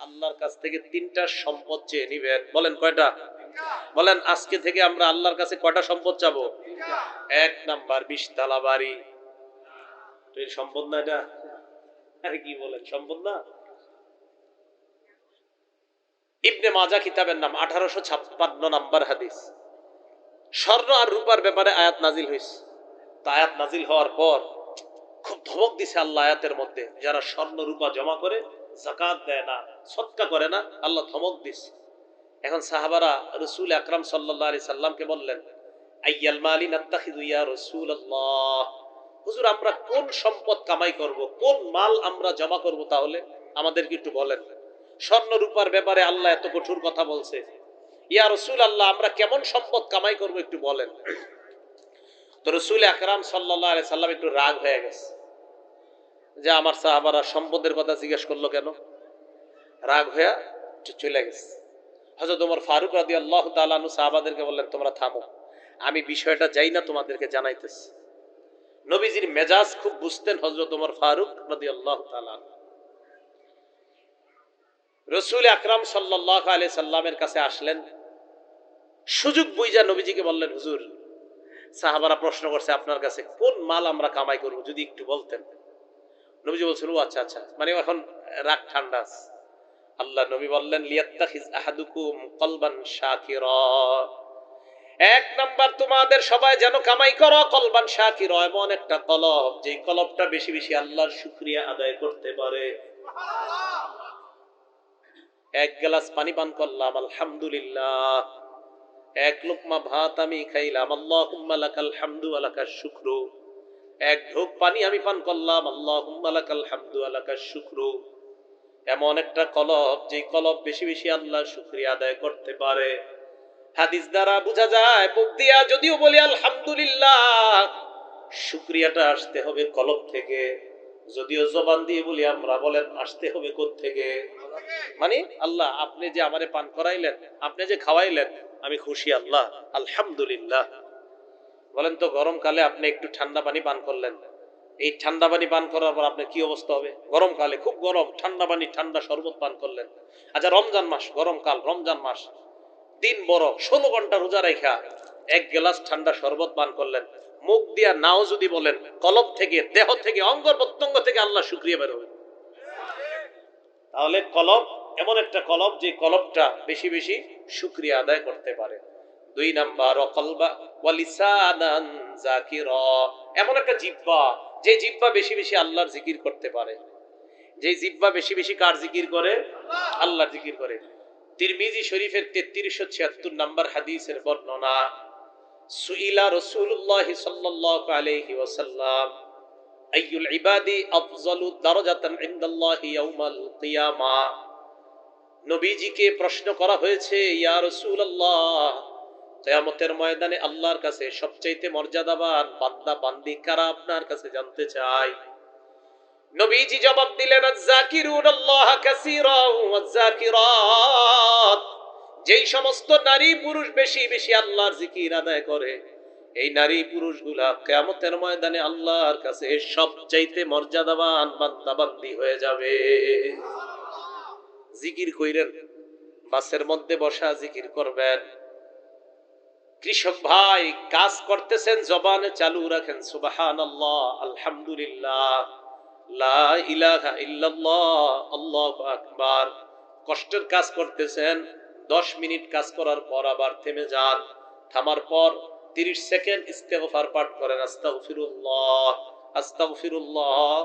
আল্লাহর কাছ থেকে তিনটা সম্পদ চেয়ে নিবেন। বলেন কয়টা? বলেন আজকে থেকে আমরা আল্লাহর কাছে কয়টা সম্পদ চাবো? এক নাম্বার 20 তলা বাড়ি। তুই সম্পদ না এটা? আরে কি বলেন, সম্পদ না? ইবনে মাজাহ কিতাবের নাম, 1856 নাম্বার হাদিস। স্বর্ণ আর রূপার ব্যাপারে আয়াত নাজিল হয়েছে। তা আয়াত নাজিল হওয়ার পর খুব ধমক দিছে আল্লাহ আয়াতের মধ্যে, যারা স্বর্ণ রূপা জমা করে যাকাত দেয় না, সদকা করে না, আল্লাহ ধমক দিছে। এখন সাহাবারা রাসূল আকরাম সাল্লাল্লাহু আলাইহি সাল্লামকে বললেন, আইয়াল মালি নাত্তাখিযু ইয়া রাসূলুল্লাহ, হুজুর আমরা কোন সম্পদ কামাই করব, কোন মাল আমরা জমা করব, তাহলে আমাদেরকে একটু বলেন। স্বর্ণ রূপার ব্যাপারে আল্লাহ এত কঠোর কথা বলছে, ইয়া রাসূলুল্লাহ আমরা কেমন সম্পদ কামাই করব একটু বলেন। তো রাসূল আকরাম সাল্লাল্লাহু আলাইহি সাল্লাম একটু রাগ হয়ে গেছে যে আমার সাহাবারা সম্পদের কথা জিজ্ঞেস করলো কেন। রাগ হয়ে চলে গেছে। হযরত ওমর ফারুক রাদিয়াল্লাহু তাআলা আনহু সাহাবাদেরকে বললেন, তোমরা থামো, আমি বিষয়টা যাই না তোমাদেরকে জানাইতেছি। নবীজির মেজাজ খুব বুঝতেন হযরত ওমর ফারুক রাদিয়াল্লাহু তাআলা। রাসূল আকরাম সাল্লাল্লাহু আলাইহি সাল্লামের কাছে আসলেন, সুযোগ বুঝা নবীজিকে বললেন, হুজুর সাহাবারা প্রশ্ন করছে আপনার কাছে কোন মাল আমরা কামাই করব, যদি একটু বলতেন। নবীজি বলছেন, ও আচ্ছা আচ্ছা, মানে এখন রাগ ঠান্ডা আছে। আল্লাহ নবী বললেন, লিয়াত্তাখিজ আহাদুকুম কলবান শাকিরা, এক নাম্বার তোমাদের সবাই যেন কামাই করো কলবান শাকিরা, এমন একটা কলব যে কলবটা বেশি বেশি আল্লাহর শুকরিয়া আদায় করতে পারে। এক গ্লাস পানি পান করলাম, আলহামদুলিল্লাহ। এক লোকমা ভাত আমি খাইলাম, আল্লাহুম্মা লাকাল হামদু ওয়া লাকাশ শুকরু। এক ঢোক পানি আমি পান করলাম, আল্লাহুম্মা লাকাল হামদু ওয়া লাকাশ শুকরু। এমন একটা কলব যে কলব বেশি বেশি আল্লাহর শুকরিয়া আদায় করতে পারে। হাদিস দ্বারা বোঝা যায়, মুখ দিয়া যদিও বলি আলহামদুলিল্লাহ, শুকরিয়াটা আসতে হবে কলব থেকে। যদিও জবান দিয়ে বলি আমরা, বলেন আসতে হবে কোথা থেকে? মানে আল্লাহ আপনি যে আমারে পান করাইলেন, আপনি যে খাওয়াইলেন, আমি খুশি আল্লাহ, আলহামদুলিল্লাহ। বলেন তো গরমকালে আপনি একটু ঠান্ডা পানি পান করলেন, এই ঠান্ডা পানি পান করার পর আপনার কি অবস্থা হবে? গরমকালে খুব গরম, ঠান্ডা পানি ঠান্ডা শরবত পান করলেন। আচ্ছা রমজান মাস, গরমকাল, রমজান মাস, দিন বড়, 16 ঘন্টা রোজা রাখা এক গ্লাস ঠান্ডা শরবত পান করলেন, মুখ দিয়া নাও যদি বলেন, কলব থেকে, দেহ থেকে, অঙ্গ প্রত্যঙ্গ থেকে আল্লাহ শুকরিয়া বের হবে। তাহলে কলব এমন একটা কলব যে কলবটা বেশি বেশি শুকরিয়া আদায় করতে পারে। দুই নাম্বার কলবা ওয়ালিসানান যাকিরা, এমন একটা জিহ্বা যে জিহ্বা বেশি বেশি আল্লাহর জিকির করতে পারে। যে জিহ্বা বেশি বেশি কার জিকির করে? আল্লাহর জিকির করে। তিরমিজি শরীফের 3376 নাম্বার হাদিসের বর্ণনা, সুইলা রাসূলুল্লাহ সাল্লাল্লাহু আলাইহি ওয়াসাল্লাম আইয়ুল ইবাদি আফযালু দারাজাতান ইনদাল্লাহি ইয়াউমাল কিয়ামা, নবীজিকে প্রশ্ন করা হয়েছে, ইয়া রাসূলুল্লাহ কিয়ামতের ময়দানে আল্লাহর কাছে সবচাইতে মর্যাদাবান বান্দা বান্দি কারা আপনার কাছে জানতে চাই। নবীজি জবাব দিলেন, আয-যাকিরুনাল্লাহ কাসীরান ওয়াজ-যাকিরাত, যেই সমস্ত নারী পুরুষ বেশি বেশি আল্লাহর জিকির আদায় করে, এই নারী পুরুষগুলা কিয়ামতের ময়দানে আল্লাহর কাছে সবচাইতে মর্যাদাবান বান্দা বান্দি হয়ে যাবে। জিকির কইরেন, বাসের মধ্যে বসা জিকির করবেন। কৃষক ভাই কাজ করতেছেন, জবানে চালু রাখেন সুবহানাল্লাহ, আলহামদুলিল্লাহ, লা ইলাহা ইল্লাল্লাহ, আল্লাহু আকবার। কষ্টের কাজ করতেছেন, 10 মিনিট কাজ করার পর আবার থেমে যান, থামার পর 30 সেকেন্ড ইস্তেগফার পাঠ করেন, আস্তাগফিরুল্লাহ, আস্তাগফিরুল্লাহ,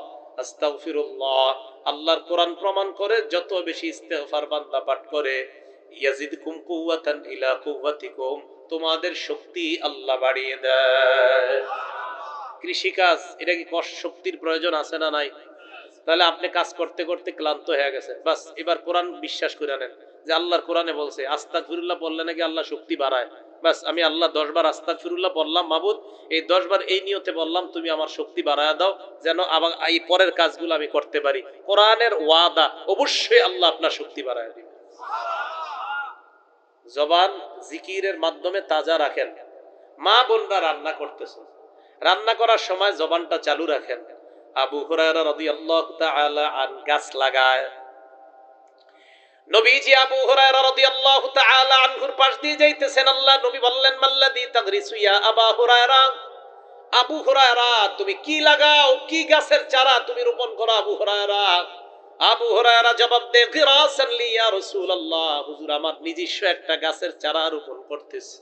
আস্তাগফিরুল্লাহ। আল্লাহর কোরআন প্রমাণ করে, যত বেশি ইস্তেগফার বান্দা পাঠ করে, ইয়াজিদকুম কুওয়াতান ইলা কুওয়াতিকুম, তোমাদের শক্তি আল্লাহ বাড়িয়ে দেয়। কৃষিকাজ, এটা কি কষ্ট শক্তির প্রয়োজন আছে না নাই? তাহলে আপনি কাজ করতে করতে ক্লান্ত হয়ে গেছেন, বাস এবার কোরআন বিশ্বাস করে নেন যে আল্লাহর কোরআনে বলছে আস্তাগফিরুল্লাহ বললে নাকি আল্লাহ শক্তি বাড়ায়। বাস আমি আল্লাহ 10 বার আস্তাগফিরুল্লাহ বললাম, মাবুদ এই 10 বার এই নিয়তে বললাম, তুমি আমার শক্তি বাড়ায় দাও, যেন আবার এই পরের কাজগুলো আমি করতে পারি। কোরআনের ওয়াদা, অবশ্যই আল্লাহ আপনার শক্তি বাড়ায় দিবে। জবান জিকিরের মাধ্যমে তাজা রাখেন। মা বোনরা রান্না করতেছেন, রান্না করার সময় জবানটা চালু রাখেন। আবু হুরায়রা রাদিয়াল্লাহু তাআলা আন গাছ লাগায়, নবীজি আবু হুরায়রা রাদিয়াল্লাহু তাআলা আনহুর পাশ দিয়ে যাইতেছেন, আল্লাহ নবী বললেন, মাল্লাযী তাগরিসু ইয়া আবা হুরায়রা, আবু হুরায়রা তুমি কি লাগাও, কি গাছের চারা তুমি রোপণ করো আবু হুরায়রা? আবু হুরায়রা জবাব দেয়, গিরাসান লি ইয়া রাসূলুল্লাহ, হুজুর আমার নিজস্ব একটা গাছের চারা রোপণ করতেছি।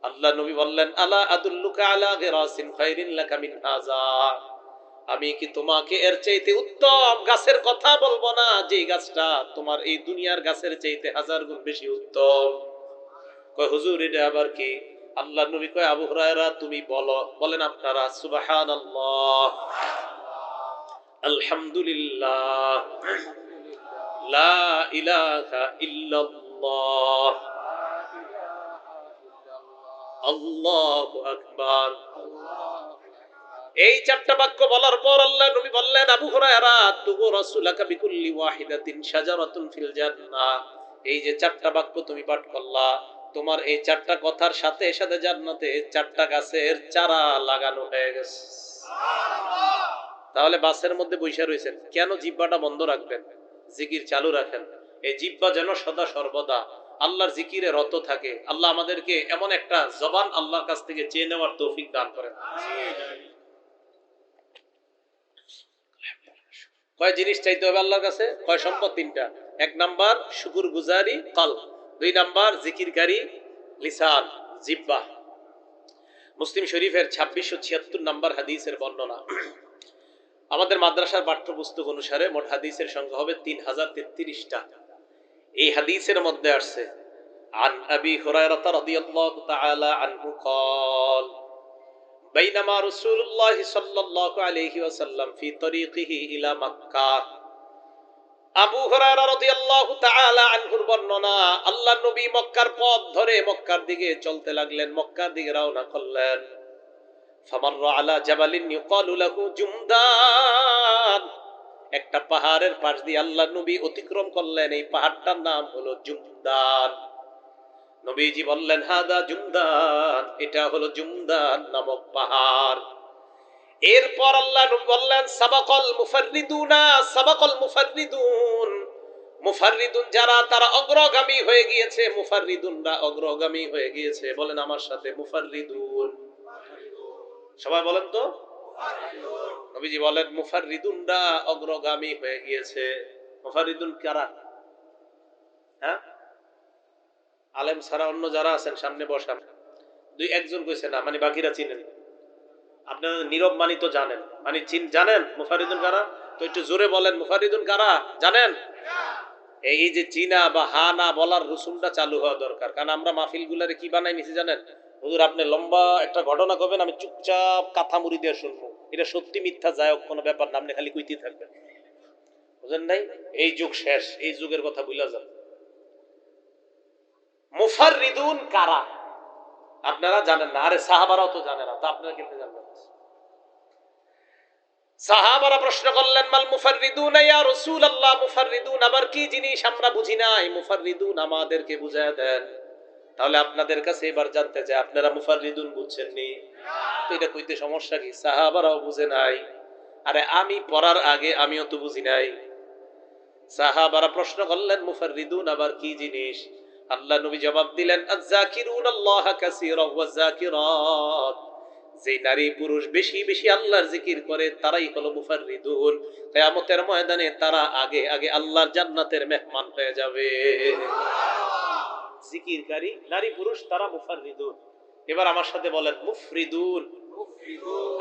আল্লাহ নবী বললেন, আলা আদুল্লুকা আলা গিরাসিন খায়রিন লাকা মিন হাযা, আমি কি তোমাকে এর চাইতে উত্তম গাছের কথা বলবো না, যে গাছটা তোমার এই দুনিয়ার গাছের চাইতে হাজার গুণ বেশি উত্তম? কয় হুজুর এটা আবার কি? আল্লাহ নবী কয়, আবু হুরায়রা তুমি বলো। বলেন আপনারা সুবহানাল্লাহ, আলহামদুলিল্লাহ, লা ইলাহা ইল্লাল্লাহ, আল্লাহু আকবার। এই চারটা বাক্য বলার পর আল্লাহ নবী বললেন, আবু হুরায়রা তুগু রাসূলাকা বিকুল্লি ওয়াহিদাতিন শাজারাতুন ফিল জান্নাহ, এই যে চারটা বাক্য তুমি পাঠ করলা, তোমার এই চারটা কথার সাথে সাথে জান্নাতে চারটা গাছের চারা লাগানো হয়ে গেছে। তাহলে বাসের মধ্যে বৈশা রয়েছেন কেন? জিহ্বাটা বন্ধ রাখবেন, জিকির চালু রাখেন। এই জিহ্বা যেন সদা সর্বদা আল্লাহর জিকিরে রত থাকে। আল্লাহ আমাদেরকে এমন একটা জবান আল্লাহর কাছ থেকে চেয়ে নেওয়ার তৌফিক দান করেন। কয় জিনিস চাইতে হবে আল্লাহর কাছে? কয় সম্পদ? তিনটা। এক নাম্বার শুকুর গুজারি কলব, দুই নাম্বার জিকিরকারী লিসান জিহ্বা। মুসলিম শরীফের 2676 নাম্বার হাদিসের বর্ণনা। আমাদের মাদ্রাসার পাঠ্যপুস্তক অনুসারে মোট হাদিসের সংখ্যা হবে 3033টা। এই হাদিসের মধ্যে আসছে, আন আবি হুরায়রা রাদিয়াল্লাহু তাআলা আনহু قال বাইনামা রাসূলুল্লাহ সাল্লাল্লাহু আলাইহি ওয়াসাল্লাম ফি তরিকিহি ইলা মক্কা। আবু হুরায়রা রাদিয়াল্লাহু তাআলা আনহুর বর্ণনা, আল্লাহর নবী মক্কার পথ ধরে মক্কার দিকে চলতে লাগলেন, মক্কার দিকে রওনা করলেন। ফামাররা আলা জাবালিন ইউকালু লাহু জুমদান, একটা পাহাড়ের পাশ দিয়ে আল্লাহর নবী অতিক্রম করলেন, এই পাহাড়টার নাম হলো জুমদান। নবীজি বললেন, হাদা জুমদান, এটা হলো জুমদান নামক পাহাড়। এরপর আল্লাহ নবী বললেন, সাবাকাল মুফাররিদুনা, সাবাকাল মুফাররিদুন, মুফাররিদুন যারা তারা অগ্রগামী হয়ে গিয়েছে, মুফাররিদুনরা অগ্রগামী হয়ে গিয়েছে। বলেন আমার সাথে মুফাররিদুন, সবাই বলেন তো। নবীজি বলেন মুফাররিদুনরা অগ্রগামী হয়ে গিয়েছে। মুফাররিদুন কারা? হ্যাঁ, আলেম ছাড়া অন্য যারা আছেন সামনে বসান। দুই একজন কইছে না, মানে বাকিরা চিনেন। আপনারা নীরব মানি তো জানেন, মানে জানেন মুফাররিদুন কারা? তো একটু জোরে বলেন মুফাররিদুন কারা জানেন? এই যে চীনা বা হা না বলার রসুমটা চালু হওয়া দরকার। কারণ আমরা মাহফিল গুলারে কি বানাই নিছি জানেন? হুজুর আপনি লম্বা একটা ঘটনা করবেন, আমি চুপচাপ কাঁথা মুড়ি দিয়ে শুনবো, এটা সত্যি মিথ্যা যাই হোক কোনো ব্যাপার না, আপনি খালি কইতেই থাকবেন। বুঝেন নাই? এই যুগ শেষ, এই যুগের কথা ভুলা যান। মুফাররিদুন কারা আপনারা জানেন না? আরে সাহাবারাও তো জানে না, তা আপনারা কেমনে জানবেন? সাহাবারা প্রশ্ন করলেন, মাল মুফাররিদুন ইয়া রাসূলুল্লাহ, মুফাররিদুন আবার কি জিনিস? আমরা বুঝি নাই, মুফাররিদুন আমাদেরকে বুঝায় দেন। তাহলে আপনাদের কাছে এবার জানতে চাই, আপনারা মুফাররিদুন বুঝছেন নি? তো এটা কইতে সমস্যা কি? সাহাবারাও বুঝে নাই, আরে আমি পড়ার আগে আমিও তো বুঝি নাই। সাহাবারা প্রশ্ন করলেন, মুফাররিদুন আবার কি জিনিস? আল্লাহ নবী জবাব দিলেন, আয-যাকিরুনাল্লাহা কাসীরান ওয়াজ-যাকিরাত, যে নারী পুরুষ বেশি বেশি আল্লাহর জিকির করে তারাই হলো মুফাররিদুন। কিয়ামতের ময়দানে তারা আগে আগে আল্লাহর জান্নাতের মেহমান হয়ে যাবে। জিকিরকারী নারী পুরুষ তারা মুফাররিদুন। এবার আমার সাথে বলেন মুফরিদুন।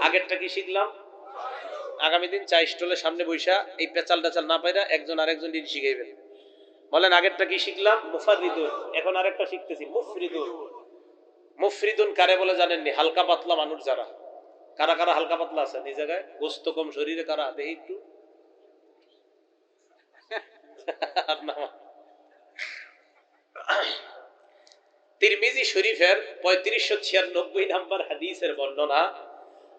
আগেরটা কি শিখলাম? আগামী দিন চা স্টলের সামনে বৈশা এই পেচাল টাচাল না পাইরা একজন আরেকজন দিন শিখাইবেন। বলেন আগেরটা কি শিখলাম? মুফাররিদুন। এখন আরেকটা শিখতেছি মুফরিদুন। মুফরিদুন কারে বলে জানেননি? হালকা পাতলা মানুষ যারা। কারা কারা হালকা পাতলা আছে এই জায়গায়? গোস্ত কম শরীরে কারা দেখি একটু। তিরমিজি শরীফের 3596 নাম্বার হাদিসের বর্ণনা,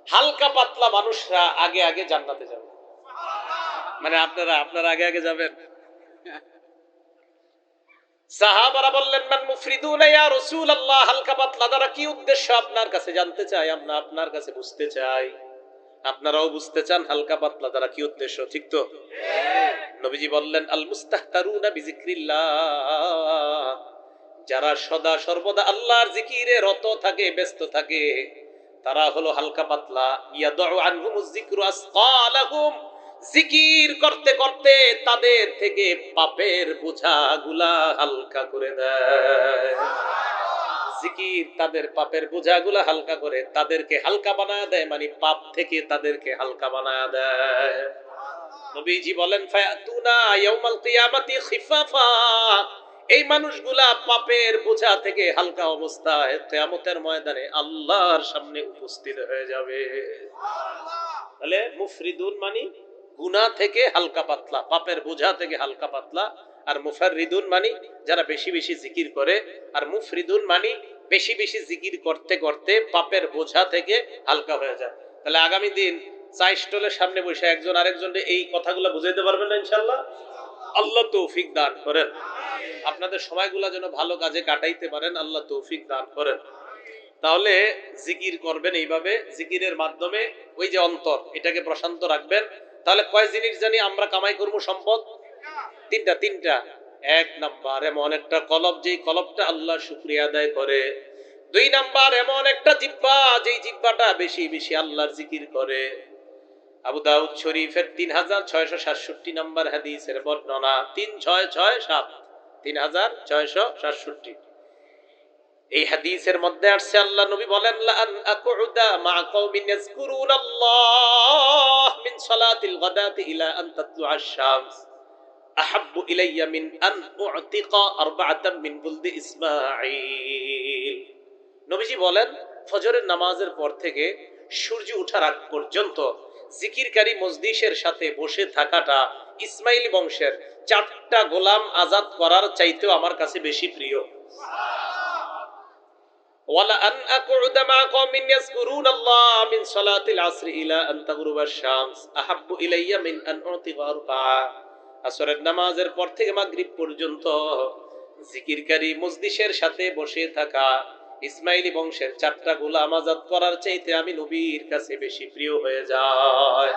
হালকা পাতলা মানুষরা আগে আগে জান্নাতে যাবে। মানে আপনারা আগে আগে যাবেন। সাহাবারা বললেন, মান মুফরিদুন ইয়া রাসূলুল্লাহ, হালকা পাতলা দ্বারা কি উদ্দেশ্য আপনার কাছে জানতে চাই, আমরা আপনার কাছে বুঝতে চাই। আপনারাও বুঝতে চান হালকা পাতলা দ্বারা কি উদ্দেশ্য, ঠিক তো? নবীজি বললেন আল মুস্তাহতারুনা বিজিক্রিল্লাহ, যারা সদা সর্বদা আল্লাহর জিকিরে রত থাকে, ব্যস্ত থাকে, তারা হলো হালকা পাতলা। ইয়াদউ আনহুমুজ যিকরু আসকালাহুম, জিকির করতে করতে তাদের থেকে পাপের বোঝাগুলা হালকা করে দেয়। জিকির তাদের পাপের বোঝাগুলা হালকা করে, তাদেরকে হালকা বানায় দেয়, মানে পাপ থেকে তাদেরকে হালকা বানায় দেয়। নবীজি বলেন ফায়াতুনা ইয়াউমাল কিয়ামাতি খিফাফা, এই মানুষগুলা পাপের বোঝা থেকে হালকা অবস্থায় কিয়ামতের ময়দানে আল্লাহর সামনে উপস্থিত হয়ে যাবে। তাহলে মুফরিদুন মানে গুনাহ থেকে হালকা পাতলা, পাপের বোঝা থেকে হালকা পাতলা। আর মুফাররিদুন মানে যারা বেশি বেশি জিকির করে। আর মুফরিদুন মানে বেশি বেশি জিকির করতে করতে পাপের বোঝা থেকে হালকা হয়ে যায়। তাহলে আগামী দিন চাই স্টলের সামনে বসে একজন আরেকজনকে এই কথাগুলো বুঝাইতে পারবেন না ইনশাআল্লাহ। আল্লাহ তৌফিক দান করেন, আপনাদের সময়গুলা যেন ভালো কাজে কাটাইতে পারেন, আল্লাহ তৌফিক দান করেন। তাহলে জিকির করবেন এইভাবে, জিকিরের মাধ্যমে ওই যে অন্তর, এটাকে প্রশান্ত রাখবেন। তাহলে কয় জিনিস জানি আমরা কামাই করবো সম্পদ? তিনটা। এক নাম্বার এমন একটা কলব, যেই কলবটা আল্লাহ শুকরিয়া আদায় করে। দুই নাম্বার এমন একটা জিহ্বা, যেই জিহ্বাটা বেশি বেশি আল্লাহর জিকির করে। আবু দাউদ শরীফের 3667 নম্বর হাদিসের বর্ণনা, 3667, 3667। এই হাদিসের মধ্যে আসছে আল্লাহ নবী বলেন লা আন আকুদা মা কওমিন ইয়াযকুরুনাল্লাহ মিন সালাতিল গাদাতি ইলা আন তাতলুআ আশ-শামস আহাব্বু ইলাইয়া মিন আন উতিকা আরবাআতাম মিন বুলদি ইসমাঈল। নবীজি বলেন ফজরের নামাজের পর থেকে সূর্য ওঠার আগ পর্যন্ত জিকিরকারী মজলিসের সাথে বসে থাকাটা ইসমাইল বংশের 4টা গোলাম আজাদ করার চাইতেও আমার কাছে বেশি প্রিয়। ওয়ালা আন আকুদা মা কওমিন ইয়াযকুরুনাল্লাহ মিন সালাতিল আসর ইলা আন তাগরুবা আশ-শামস আহাব্বু ইলাইয়া মিন আন উতিকা আরবাআ। আসরের নামাজের পর থেকে মাগরিব পর্যন্ত জিকিরকারী মজলিসের সাথে বসে থাকা ইসমাইলি বংশের 4টা গোলাম আজাদ করার চাইতে আমি নবীর কাছে বেশি প্রিয় হয়ে যায়।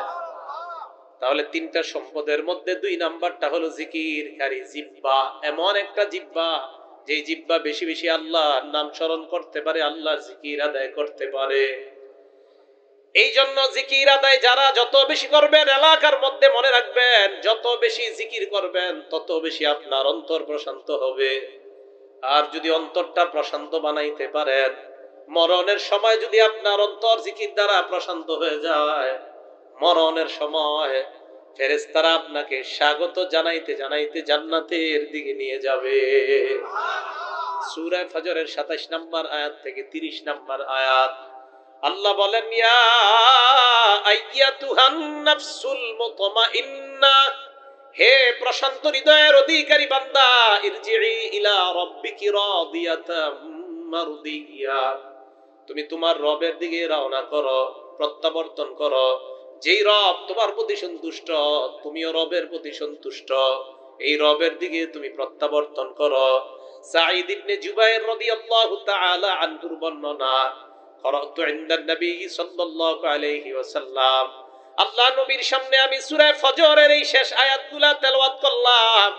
তাহলে 3টা সম্পদের মধ্যে 2 নাম্বারটা হলো জিকিরকারী জিহ্বা। এমন একটা জিহ্বা, যে জিহ্বা বেশি বেশি আল্লাহর নাম স্মরণ করতে পারে, আল্লাহর জিকির আদায় করতে পারে। এই জন্য জিকির আদায় যারা যত বেশি করবেন, এলাকার মধ্যে মনে রাখবেন, যত বেশি জিকির করবেন তত বেশি আপনার অন্তর প্রশান্ত হবে। আর যদি অন্তরটা প্রশান্ত বানাইতে পারেন, মরণের সময় যদি আপনার অন্তর জিকির দ্বারা প্রশান্ত হয়ে যায়, মরণের সময় ফেরেশতারা আপনাকে স্বাগত জানাইতে জানাইতে জান্নাতের দিকে নিয়ে যাবে। সূরা ফজরের 27 নম্বর আয়াত থেকে 30 নম্বর আয়াত আল্লাহ বলেন ইয়া আইয়াতুহান নাফসুল মুতমাইন্না, হে প্রশান্ত হৃদয়ের অধিকারী বান্দা, ইরজিই ইলা রাব্বিকি রাদিয়াতাম মারদিয়া, তুমি তোমার রবের দিকে রওনা করো, প্রত্যাবর্তন করো। যেই রব তোমার প্রতি সন্তুষ্ট, তুমিও রবের প্রতি সন্তুষ্ট, এই রবের দিকে তুমি প্রত্যাবর্তন করো। সাঈদ ইবনে জুবাইর রাদিয়াল্লাহু তাআলা আনহুর বর্ণনা, করাতু ইনদান নবী সাল্লাল্লাহু আলাইহি ওয়াসাল্লাম, আল্লাহ নবীর সামনে আমি সূরা ফজরের এই শেষ আয়াতগুলা তেলাওয়াত করলাম।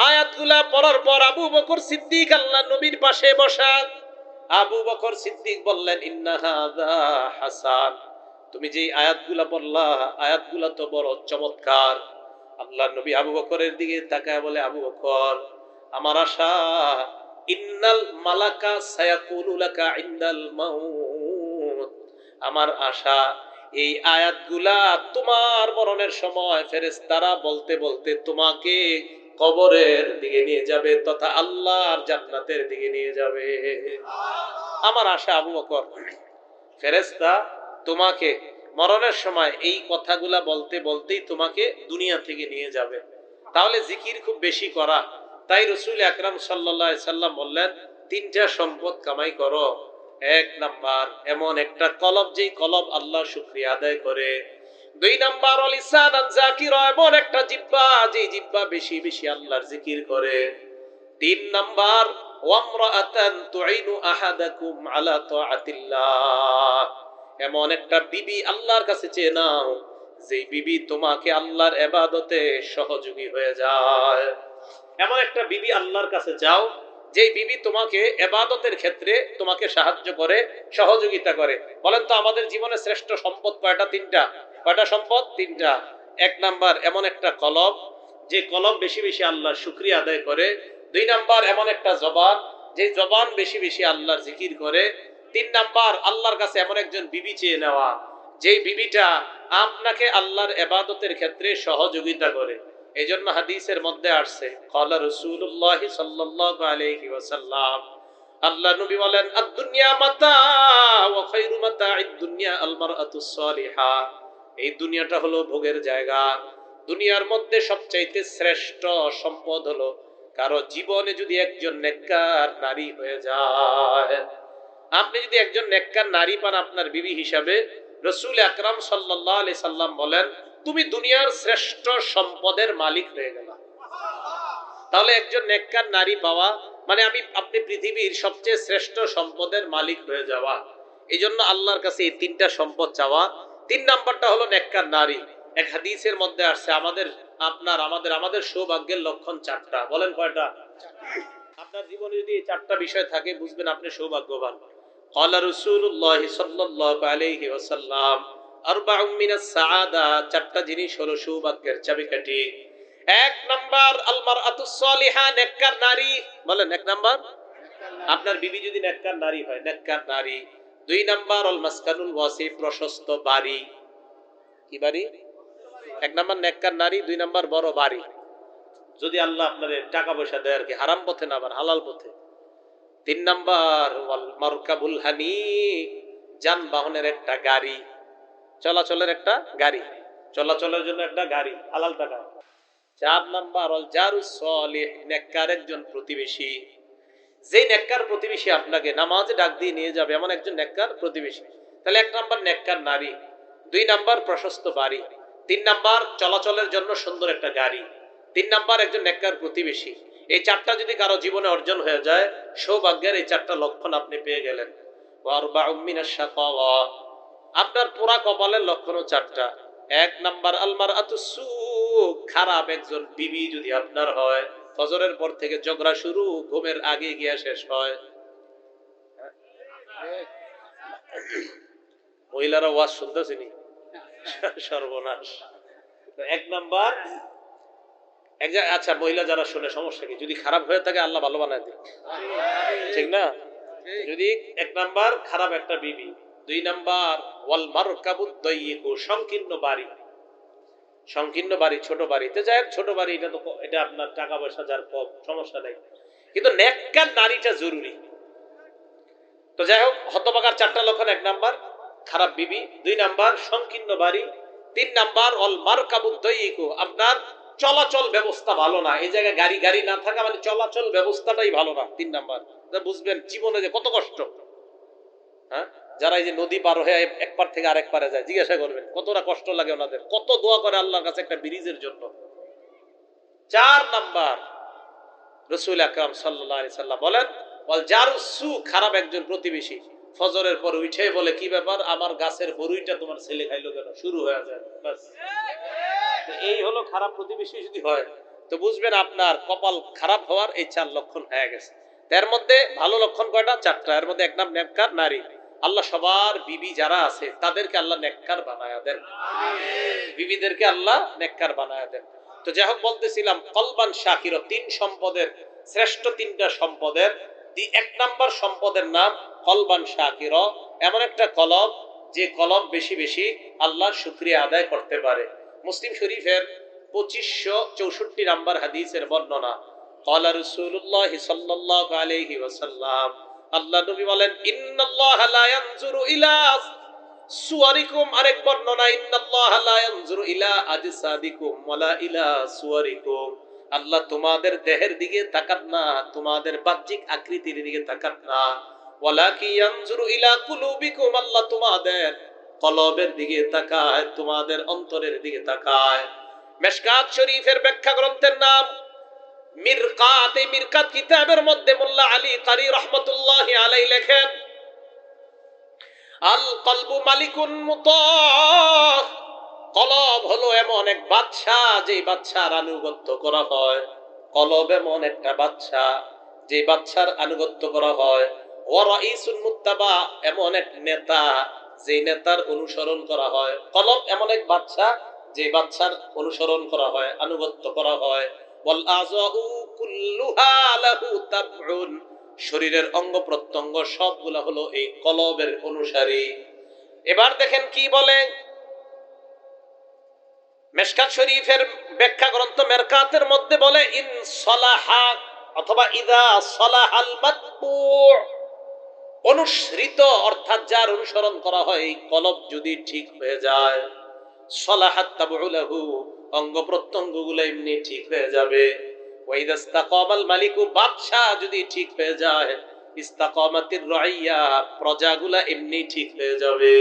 আয়াতগুলা পড়ার পর আবু বকর সিদ্দিক আল্লাহ নবীর পাশে বসা। আবু বকর সিদ্দিক বললেন ইন্না হাযা হাসান, তুমি যে আয়াতগুলা পড়লা, আয়াতগুলা তো বড় চমৎকার। আল্লাহ নবী আবু বকরের দিকে তাকায় বলে, আবু বকর, আমার আশা ইন্নাল মালাকা সায়াকুলু লাকা ইনদাল মাউত, আমার আশা এই আয়াতগুলা তোমার মরণের সময় ফেরেশতারা বলতে বলতে তোমাকে কবরের দিকে নিয়ে যাবে তথা আল্লাহর জান্নাতের দিকে নিয়ে যাবে। আমার আশা আবু বকর, ফেরেশতা তোমাকে মরণের সময় এই কথাগুলা বলতে বলতেই তোমাকে দুনিয়া থেকে নিয়ে যাবে। তাহলে জিকির খুব বেশি করা। তাই রাসূল আকরাম সাল্লাল্লাহু আলাইহি সাল্লাম বললেন 3টা সম্পদ কামাই করো। 1 নাম্বার এমন একটা কলব, যেই কলব আল্লাহ শুকরিয়া আদায় করে। 2 নাম্বার লিসানান যাকিরা, এমন একটা জিহ্বা, যেই জিহ্বা বেশি বেশি আল্লাহর জিকির করে। 3 নাম্বার ওয়ামরাআতান তুইনু আহাদাকুম আলা তাআতিল্লাহ, এমন একটা বিবি আল্লাহর কাছে চেয়ে নাও, যেই বিবি তোমাকে আল্লাহর ইবাদতে সহযোগী হয়ে যায়। এমন একটা বিবি আল্লাহর কাছে চাও যেই বিবি তোমাকে ইবাদতের ক্ষেত্রে তোমাকে সাহায্য করে, সহযোগিতা করে। বলেন তো আমাদের জীবনে শ্রেষ্ঠ সম্পদ কয়টা? তিনটা। কয়টা সম্পদ? তিনটা। এক নাম্বার এমন একটা কলব, যে কলব বেশি বেশি আল্লাহর শুকরিয়া আদায় করে। দুই নাম্বার এমন একটা জবান, যে জবান বেশি বেশি আল্লাহর জিকির করে। তিন নাম্বার আল্লাহর কাছে এমন একজন বিবি চেয়ে নেওয়া, যেই বিবিটা আপনাকে আল্লাহর ইবাদতের ক্ষেত্রে সহযোগিতা করে। এই জন্য হাদিসের মধ্যে আসছে, ক্বালা রাসূলুল্লাহ সাল্লাল্লাহু আলাইহি ওয়াসাল্লাম, আল্লাহ নবী বলেন, আদ-দুনিয়া মাতা ওয়া খায়রু মাতা'id দুনিয়া আল মারআতুস সালিহা। এই দুনিয়াটা হলো ভোগের জায়গা। দুনিয়ার মধ্যে সবচাইতে শ্রেষ্ঠ সম্পদ হলো কারো জীবনে যদি একজন নেককার নারী হয়ে যায়। আপনি যদি একজন নেককার নারী পান আপনার বিবি হিসাবে, রাসূল আকরাম সাল্লাল্লাহু আলাইহি সাল্লাম বলেন, তুমি দুনিয়ার শ্রেষ্ঠ সম্পদের মালিক হয়ে গেলা। তাহলে একজন নেককার নারী পাওয়া মানে আপনি পৃথিবীর সবচেয়ে শ্রেষ্ঠ সম্পদের মালিক হয়ে যাওয়া। এই জন্য আল্লাহর কাছে এই তিনটা সম্পদ চাওয়া। তিন নাম্বারটা হলো নেককার নারী। এক হাদিসের মধ্যে আসছে, আমাদের সৌভাগ্যের লক্ষণ চারটা। বলেন কয়টা? আপনার জীবনে যদি এই চারটা বিষয় থাকে, বুঝবেন আপনি সৌভাগ্যবান। ক্বালা রাসূলুল্লাহ সাল্লাল্লাহু আলাইহি ওয়াসাল্লাম, আরবাউম মিনাস সাআদা, চারটা জিনিস হলো সৌভাগ্যের চাবিকাঠি। এক নাম্বার আল মারআতুস সালিহা, নেককার নারী। বলেন এক নাম্বার, আপনার বিবি যদি নেককার নারী হয়, নেককার নারী। দুই নাম্বার আল মাসকানুল ওয়াসি, প্রশস্ত বাড়ি। কি বাড়ি? এক নাম্বার নেককার নারী, দুই নাম্বার বড় বাড়ি। যদি আল্লাহ আপনাদের টাকা পয়সা দেয় আর কি, হারাম পথে না, আবার হালাল পথে। তিন নাম্বার ওয়াল মারকাবুল হানি, যানবাহনের একটা গাড়ি, চলাচলের একটা গাড়ি, চলাচলের জন্য একটা গাড়ি, হালাল টাকা। চার নাম্বার ওয়াল জারুস সালিহ, নেককার একজন প্রতিবেশী। যেই নেককার প্রতিবেশী আপনাকে নামাজে ডাক দিয়ে নিয়ে যাবে, এমন একজন নেককার প্রতিবেশী। তাহলে এক নাম্বার নেককার নারী, দুই নাম্বার প্রশস্ত বাড়ি, তিন নাম্বার চলাচলের জন্য সুন্দর একটা গাড়ি, তিন নাম্বার একজন নেককার প্রতিবেশী। এই চারটা যদি কারো জীবনে অর্জন হয়ে যায়, সৌভাগ্যের এই চারটা লক্ষণ আপনি পেয়ে গেলেন। ওয়ারবাউম মিনাশ শাকাওয়া, আপনার পুরা কপালের লক্ষণও চারটা। এক নাম্বার আল মারআতুস সু, খারাপ একজন বিবি যদি আপনার হয়, ফজরের পর থেকে ঝগড়া শুরু, ঘুমের আগে গিয়া শেষ হয়। মহিলারা ওয়াজ শুনতেছেনি, সর্বনাশ। এক নাম্বার আচ্ছা, মহিলা যারা শুনে সমস্যা কি? যদি খারাপ হয়ে থাকে আল্লাহ ভালো বানায় দেয়, ঠিক না? যদি এক নাম্বার খারাপ একটা বিবি, দুই নাম্বার ওয়াল মারকাবুদ দাইয়িকু, সংকীর্ণ বাড়ি। সংকীর্ণ বাড়ি, ছোট বাড়িতে যাই, ছোট বাড়ি, এটা আপনার টাকা পয়সা যার কম, সমস্যা নেই, কিন্তু নেককার নারীটা জরুরি। তো যাই হোক, হতভাগার চারটা লক্ষণ: এক নাম্বার খারাপ বিবি, দুই নাম্বার সংকীর্ণ বাড়ি, তিন নাম্বার অল মারকাবুদ দাইয়িকু, আপনার চলাচল ব্যবস্থা ভালো না। এই জায়গায় গাড়ি গাড়ি না থাকা মানে চলাচল ব্যবস্থাটাই ভালো না। তিন নাম্বার বুঝবেন জীবনে যে কত কষ্ট। হ্যাঁ, যারা এই যে নদী পার হয়ে এক পার থেকে আরেক পারে যায়, জিজ্ঞাসা করবেন কতটা কষ্ট লাগে ওনাদের, কত দোয়া করে আল্লাহর কাছে একটা ব্রিজের জন্য। চার নাম্বার রাসূল আকরাম সাল্লাল্লাহু আলাইহি সাল্লাম বলেন, ওয়াল জারুস সু, খারাপ একজন প্রতিবেশী। ফজরের পর উঠে বলে, কি ব্যাপার, আমার গাছের বরুইটা তোমার ছেলে খাইলো কেন, শুরু হয়ে যায়। বাস, এই হলো খারাপ প্রতিবেশী যদি হয়, তো বুঝবেন আপনার কপাল খারাপ হওয়ার এই চার লক্ষণ হয়ে গেছে। এর মধ্যে ভালো লক্ষণ কয়টা? চারটা। এর মধ্যে এক নাম নেককার নারী। আল্লাহ সবার বিবি যারা আছে তাদেরকে আল্লাহ নেককার বানায়া দেন, বিবিদেরকে আল্লাহ নেককার বানায়া দেন। তো যাই হোক, বলতেছিলাম কলবান শাকির, তিন সম্পদের শ্রেষ্ঠ তিনটা সম্পদের এক নাম্বার সম্পদের নাম কলবান শাকির, এমন একটা কলব যে কলব বেশি বেশি আল্লাহর শুকরিয়া আদায় করতে পারে। মুসলিম শরীফের 2564 নাম্বার হাদিসের বর্ণনা, ক্বালা রাসূলুল্লাহ সাল্লাল্লাহু আলাইহি ওয়াসাল্লাম, আল্লাহ নবী বলেন, ইন্নাল্লাহা লা ইয়ানজুরু ইলা সুওয়ারিকুম, আরেক বর্ণনা, ইন্নাল্লাহা লা ইয়ানজুরু ইলা আজসাদিকুম ওয়ালা ইলা সুওয়ারিকুম, আল্লাহ তোমাদের দেহের দিকে তাকান না, তোমাদের বাহ্যিক আকৃতির দিকে তাকান না, ওয়ালাকি ইয়ানজুরু ইলা কুলুবিকুম, আল্লাহ তোমাদের কলবের দিকে তাকায়, তোমাদের অন্তরের দিকে তাকায়। মিশকাত শরীফের ব্যাখ্যা গ্রন্থের নাম মিরকাত। এই মিরকাত কিতাবের মধ্যে মোল্লা আলী কারি রহমাতুল্লাহি আলাইহি লেখেন, আল কলবু মালিকুন মুতাহ, কলব হলো এমন এক বাদশা, যে বাদশার আনুগত্য করা হয়। কলব এমন একটা বাদশা, যে বাদশার আনুগত্য করা হয়। ওয়া রাইসুল মুত্তাবা, এমন এক নেতা, যে নেতার অনুসরণ করা হয়। কলব এমন এক বাদশা, যে বাদশার অনুসরণ করা হয়, আনুগত্য করা হয়। ওয়াল আযাউ কুল্লুহা লাহু তাবউন, শরীরের অঙ্গ প্রত্যঙ্গ সবগুলা হলো এই কলবের অনুসারী। এবার দেখেন কি বলে মেশকাত শরীফের ব্যাখ্যা গ্রন্থ মেরকাতের মধ্যে বলে, ইন সলাহা অথবা ইদা সলাহাল মাতবু', অনুসৃত অর্থাৎ যার অনুসরণ করা হয়, এই কলব যদি ঠিক হয়ে যায়, সলাহাত তাবউলাহু, অঙ্গ প্রত্যঙ্গগুলো এমনি ঠিক হয়ে যাবে। ওয়া ইদা ইসতাকামাল মালিকু, বাদশা যদি ঠিক হয়ে যায়, ইস্তাকামাতির রাইয়া, প্রজাগুলা এমনি ঠিক হয়ে যাবে।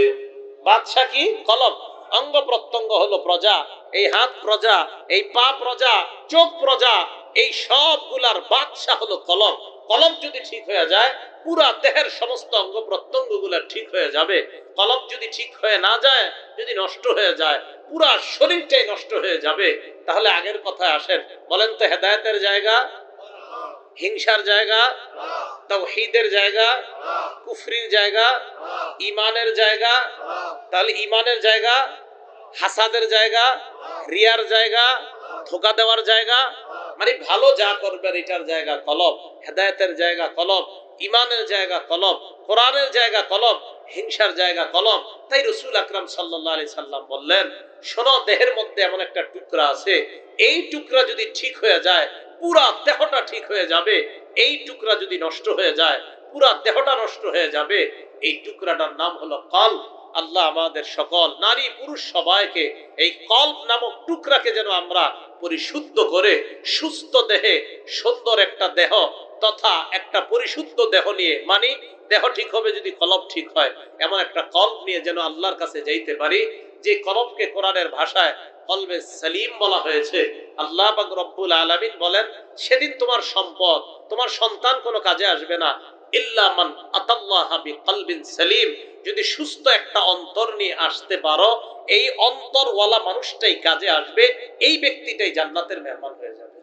বাদশা কি? কলব। অঙ্গ প্রত্যঙ্গ হলো প্রজা, এই হাত প্রজা, এই পা প্রজা, চোখ প্রজা, এই সবগুলার বাদশা হলো কলব। কলব যদি ঠিক হয়ে যায়, পুরা দেহের সমস্ত অঙ্গ প্রত্যঙ্গ গুলা ঠিক হয়ে যাবে। কলব যদি ঠিক হয়ে না যায়, যদি নষ্ট হয়ে যায়, পুরা শরীরটাই নষ্ট হয়ে যাবে। তাহলে আগের কথায় আসেন, বলেন তো হেদায়েতের জায়গা, হিংসার জায়গা, তাওহীদের জায়গা, কুফরির জায়গা, ঈমানের জায়গা। তাহলে ঈমানের জায়গা হাসাদের জায়গা, রিয়ার জায়গা, ধোঁকা দেওয়ার জায়গা, মানে ভালো যা করবেন এটার জায়গা কলব, হেদায়েতের জায়গা কলব, ঈমানের জায়গা কলব, কোরআনের জায়গা কলব, হিংসার জায়গা কলব। তাই রাসূল আকরাম সাল্লাল্লাহু আলাইহি সাল্লাম বললেন, শোনো, দেহের মধ্যে এমন একটা টুকরা আছে, এই টুকরা যদি ঠিক হয়ে যায়, পুরা দেহটা ঠিক হয়ে যাবে। এই টুকরা যদি নষ্ট হয়ে যায়, পুরা দেহটা নষ্ট হয়ে যাবে। এই টুকরাটার নাম হলো কলব। আল্লাহ আমাদের সকল নারী পুরুষ সবাইকে এই কলব নামক টুকরাকে যেন আমরা পরিশুদ্ধ করে সুস্থ দেহে সুন্দর একটা দেহ তথা একটা পরিশুদ্ধ দেহ নিয়ে, মানে দেহ ঠিক হবে যদি কলব ঠিক হয়, এমন একটা কলব নিয়ে যেন আল্লাহর কাছে যাইতে পারি, যে কলবকে কোরআনের ভাষায় কলবে সালিম বলা হয়েছে। আল্লাহ পাক রব্বুল আলামিন বলেন, সেদিন তোমার সম্পদ, তোমার সন্তান কোনো কাজে আসবে না, ইল্লা মান আতাল্লাহা বিকলবিন সালিম, যদি সুস্থ একটা অন্তর নিয়ে আসতে পারো, এই অন্তরওয়ালা মানুষটাই কাজে আসবে, এই ব্যক্তিটাই জান্নাতের মেহমান হয়ে যাবে।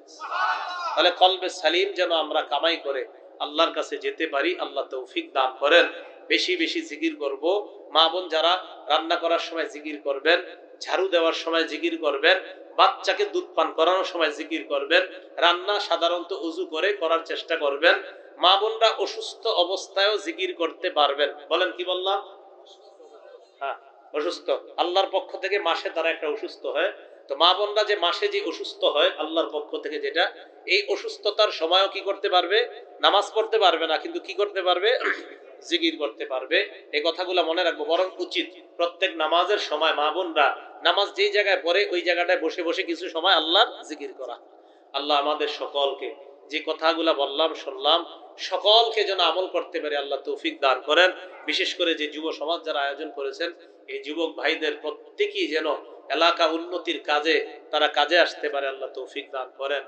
তাহলে কলবে সালিম যেন আমরা কামাই করে আল্লাহর কাছে যেতে পারি। আল্লাহ তৌফিক দান করেন। বেশি বেশি জিকির করব। মা বোন যারা রান্না করার সময় জিকির করবেন, ঝাড়ু দেওয়ার সময় জিকির করবেন, বাচ্চাকে দুধ পান করানোর সময় জিকির করবেন, রান্না সাধারণত উজু করে করার চেষ্টা করবেন। মা বোনরা অসুস্থ অবস্থায়ও জিকির করতে পারবেন। বলেন, কি বললাম? হ্যাঁ, অসুস্থ আল্লাহর পক্ষ থেকে মাসে তারা একটা অসুস্থ হয়, তো মা বোনরা যে মাসে যে অসুস্থ হয় আল্লাহর পক্ষ থেকে যেটা, এই অসুস্থতার সময়ও কি করতে পারবে? নামাজ পড়তে পারবে না, কিন্তু কি করতে পারবে? জিকির করতে পারবে। এই কথাগুলো মনে রাখবো। বরং উচিত প্রত্যেক নামাজের সময় মা বোনরা নামাজ যেই জায়গায় পড়ে ওই জায়গাটায় বসে বসে কিছু সময় আল্লাহর জিকির করা। আল্লাহ আমাদের সকলকে যে কথাগুলা বললাম শুনলাম সকলকে যেন আমল করতে পারে আল্লাহ তৌফিক দান করেন। বিশেষ করে যে যুব সমাজ যারা আয়োজন করেছেন, এই যুবক ভাইদের প্রত্যেকেই যেন এলাকা উন্নতির কাজে তারা কাজে আসতে পারে, আল্লাহ তৌফিক দান করেন।